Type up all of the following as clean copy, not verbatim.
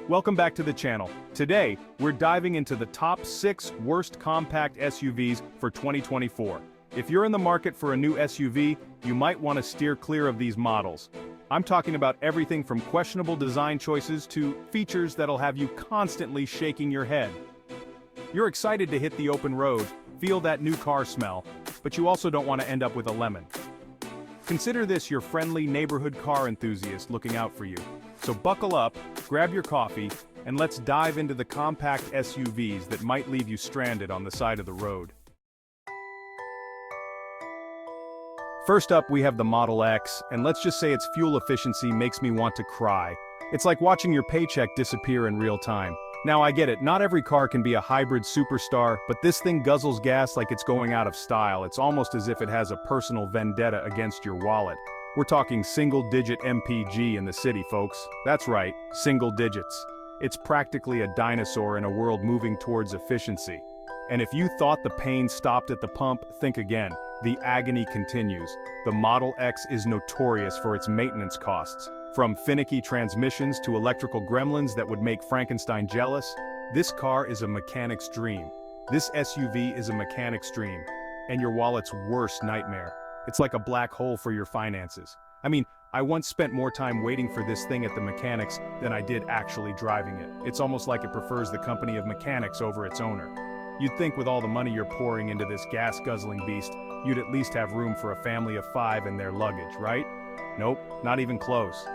Welcome back to the channel. Today, we're diving into the top 6 worst compact SUVs for 2024. If you're in the market for a new SUV, you might want to steer clear of these models. I'm talking about everything from questionable design choices to features that'll have you constantly shaking your head. You're excited to hit the open road, feel that new car smell, but you also don't want to end up with a lemon. Consider this your friendly neighborhood car enthusiast looking out for you. So buckle up, grab your coffee, and let's dive into the compact SUVs that might leave you stranded on the side of the road. First up, we have the Model X, and let's just say its fuel efficiency makes me want to cry. It's like watching your paycheck disappear in real time. Now I get it, not every car can be a hybrid superstar, but this thing guzzles gas like it's going out of style. It's almost as if it has a personal vendetta against your wallet. We're talking single-digit MPG in the city, folks. That's right, single digits. It's practically a dinosaur in a world moving towards efficiency. And if you thought the pain stopped at the pump, think again. The agony continues. The Model X is notorious for its maintenance costs. From finicky transmissions to electrical gremlins that would make Frankenstein jealous, this car is a mechanic's dream. This SUV is a mechanic's dream. And your wallet's worst nightmare. It's like a black hole for your finances. I mean, I once spent more time waiting for this thing at the mechanics than I did actually driving it. It's almost like it prefers the company of mechanics over its owner. You'd think with all the money you're pouring into this gas-guzzling beast, you'd at least have room for a family of 5 and their luggage, right? Nope, not even close.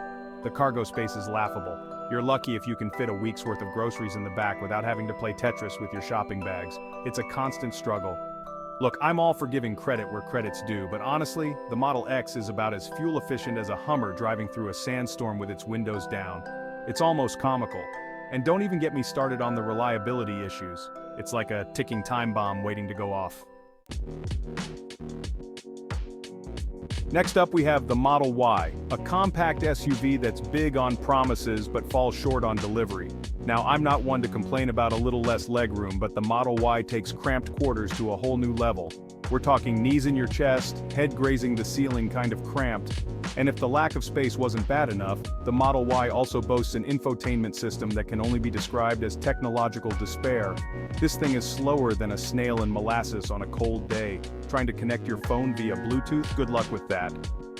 The cargo space is laughable. You're lucky if you can fit a week's worth of groceries in the back without having to play Tetris with your shopping bags. It's a constant struggle. Look, I'm all for giving credit where credit's due, but honestly, the Model X is about as fuel efficient as a Hummer driving through a sandstorm with its windows down. It's almost comical. And don't even get me started on the reliability issues. It's like a ticking time bomb waiting to go off. Next up we have the Model Y, a compact SUV that's big on promises but falls short on delivery. Now I'm not one to complain about a little less legroom, but the Model Y takes cramped quarters to a whole new level. We're talking knees in your chest, head grazing the ceiling kind of cramped. And if the lack of space wasn't bad enough, the Model Y also boasts an infotainment system that can only be described as technological despair. This thing is slower than a snail in molasses on a cold day. Trying to connect your phone via Bluetooth? Good luck with that.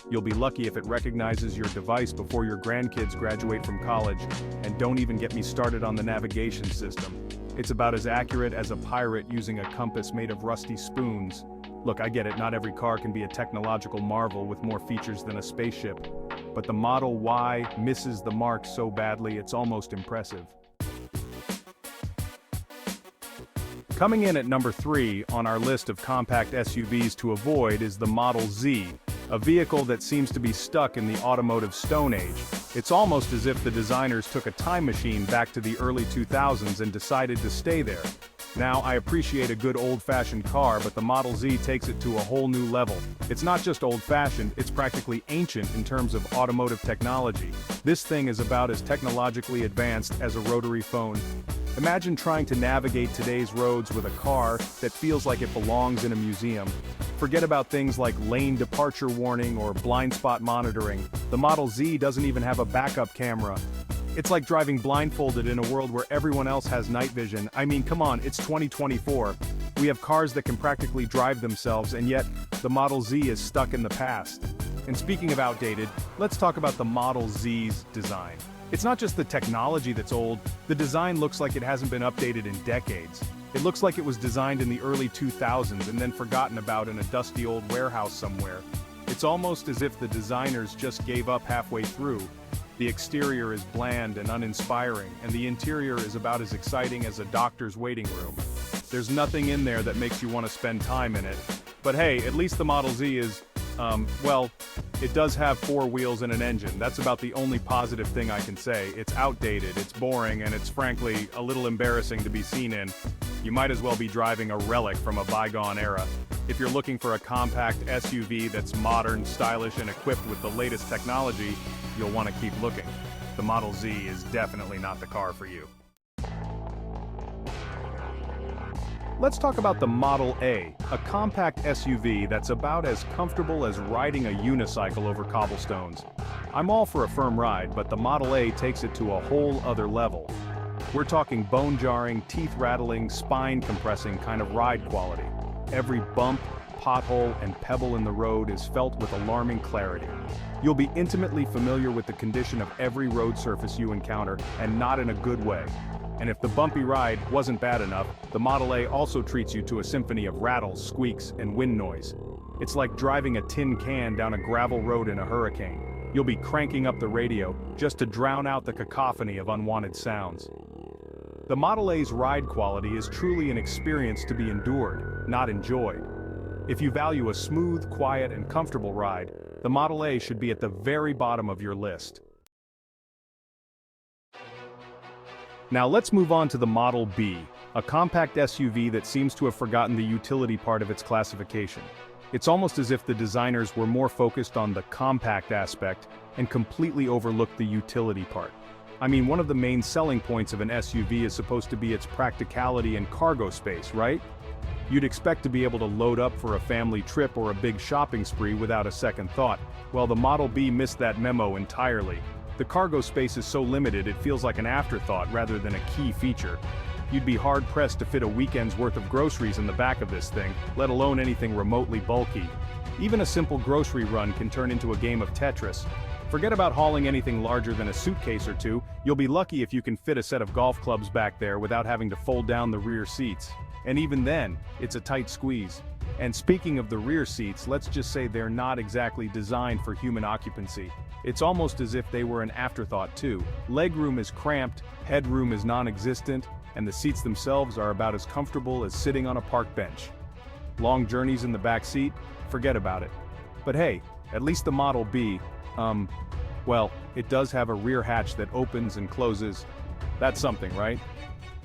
You'll be lucky if it recognizes your device before your grandkids graduate from college, and don't even get me started on the navigation system. It's about as accurate as a pirate using a compass made of rusty spoons. Look, I get it, not every car can be a technological marvel with more features than a spaceship, but the Model Y misses the mark so badly it's almost impressive. Coming in at number 3 on our list of compact SUVs to avoid is the Model Z, a vehicle that seems to be stuck in the automotive Stone Age. It's almost as if the designers took a time machine back to the early 2000s and decided to stay there. Now, I appreciate a good old-fashioned car, but the Model Z takes it to a whole new level. It's not just old-fashioned, it's practically ancient in terms of automotive technology. This thing is about as technologically advanced as a rotary phone. Imagine trying to navigate today's roads with a car that feels like it belongs in a museum. Forget about things like lane departure warning or blind spot monitoring. The Model Z doesn't even have a backup camera. It's like driving blindfolded in a world where everyone else has night vision. I mean, come on, it's 2024. We have cars that can practically drive themselves, and yet, the Model Z is stuck in the past. And speaking of outdated, let's talk about the Model Z's design. It's not just the technology that's old, the design looks like it hasn't been updated in decades. It looks like it was designed in the early 2000s and then forgotten about in a dusty old warehouse somewhere. It's almost as if the designers just gave up halfway through. The exterior is bland and uninspiring, and the interior is about as exciting as a doctor's waiting room. There's nothing in there that makes you want to spend time in it. But hey, at least the Model Z is, well, it does have 4 wheels and an engine. That's about the only positive thing I can say. It's outdated, it's boring, and it's frankly a little embarrassing to be seen in. You might as well be driving a relic from a bygone era. If you're looking for a compact SUV that's modern, stylish, and equipped with the latest technology, you'll want to keep looking. The Model Z is definitely not the car for you. Let's talk about the Model A, a compact SUV that's about as comfortable as riding a unicycle over cobblestones. I'm all for a firm ride, but the Model A takes it to a whole other level. We're talking bone-jarring, teeth-rattling, spine-compressing kind of ride quality. Every bump, pothole, and pebble in the road is felt with alarming clarity. You'll be intimately familiar with the condition of every road surface you encounter, and not in a good way. And if the bumpy ride wasn't bad enough, the Model A also treats you to a symphony of rattles, squeaks, and wind noise. It's like driving a tin can down a gravel road in a hurricane. You'll be cranking up the radio just to drown out the cacophony of unwanted sounds. The Model A's ride quality is truly an experience to be endured, not enjoyed. If you value a smooth, quiet, and comfortable ride, the Model A should be at the very bottom of your list. Now let's move on to the Model B, a compact SUV that seems to have forgotten the utility part of its classification. It's almost as if the designers were more focused on the compact aspect and completely overlooked the utility part. I mean, one of the main selling points of an SUV is supposed to be its practicality and cargo space, right? You'd expect to be able to load up for a family trip or a big shopping spree without a second thought. Well, the Model B missed that memo entirely. The cargo space is so limited it feels like an afterthought rather than a key feature. You'd be hard-pressed to fit a weekend's worth of groceries in the back of this thing, let alone anything remotely bulky. Even a simple grocery run can turn into a game of Tetris. Forget about hauling anything larger than a suitcase or two, you'll be lucky if you can fit a set of golf clubs back there without having to fold down the rear seats. And even then, it's a tight squeeze. And speaking of the rear seats, let's just say they're not exactly designed for human occupancy. It's almost as if they were an afterthought too. Legroom is cramped, headroom is non-existent, and the seats themselves are about as comfortable as sitting on a park bench. Long journeys in the back seat? Forget about it. But hey, at least the Model B, well, it does have a rear hatch that opens and closes. That's something, right?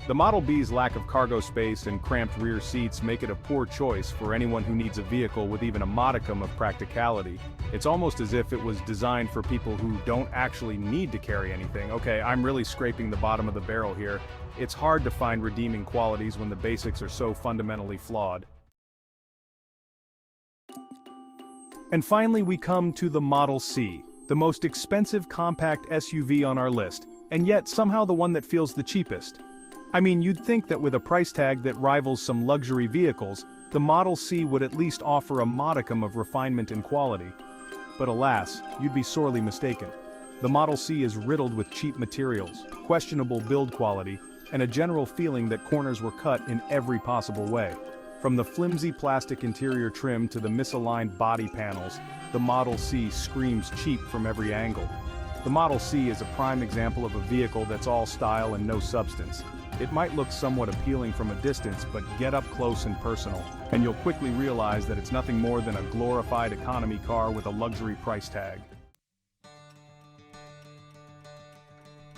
The Model B's lack of cargo space and cramped rear seats make it a poor choice for anyone who needs a vehicle with even a modicum of practicality. It's almost as if it was designed for people who don't actually need to carry anything. Okay, I'm really scraping the bottom of the barrel here. It's hard to find redeeming qualities when the basics are so fundamentally flawed. And finally we come to the Model C, the most expensive compact SUV on our list, and yet somehow the one that feels the cheapest. I mean, you'd think that with a price tag that rivals some luxury vehicles, the Model C would at least offer a modicum of refinement and quality. But alas, you'd be sorely mistaken. The Model C is riddled with cheap materials, questionable build quality, and a general feeling that corners were cut in every possible way. From the flimsy plastic interior trim to the misaligned body panels, the Model C screams cheap from every angle. The Model C is a prime example of a vehicle that's all style and no substance. It might look somewhat appealing from a distance, but get up close and personal, and you'll quickly realize that it's nothing more than a glorified economy car with a luxury price tag.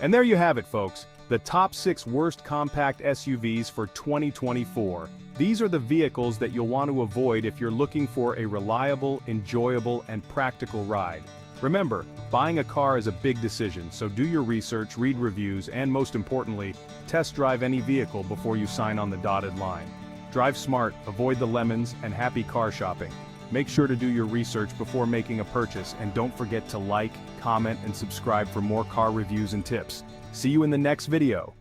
And there you have it, folks. The top 6 worst compact SUVs for 2024. These are the vehicles that you'll want to avoid if you're looking for a reliable, enjoyable, and practical ride. Remember, buying a car is a big decision, so do your research, read reviews, and most importantly, test drive any vehicle before you sign on the dotted line. Drive smart, avoid the lemons, and happy car shopping. Make sure to do your research before making a purchase, and don't forget to like, comment, and subscribe for more car reviews and tips. See you in the next video.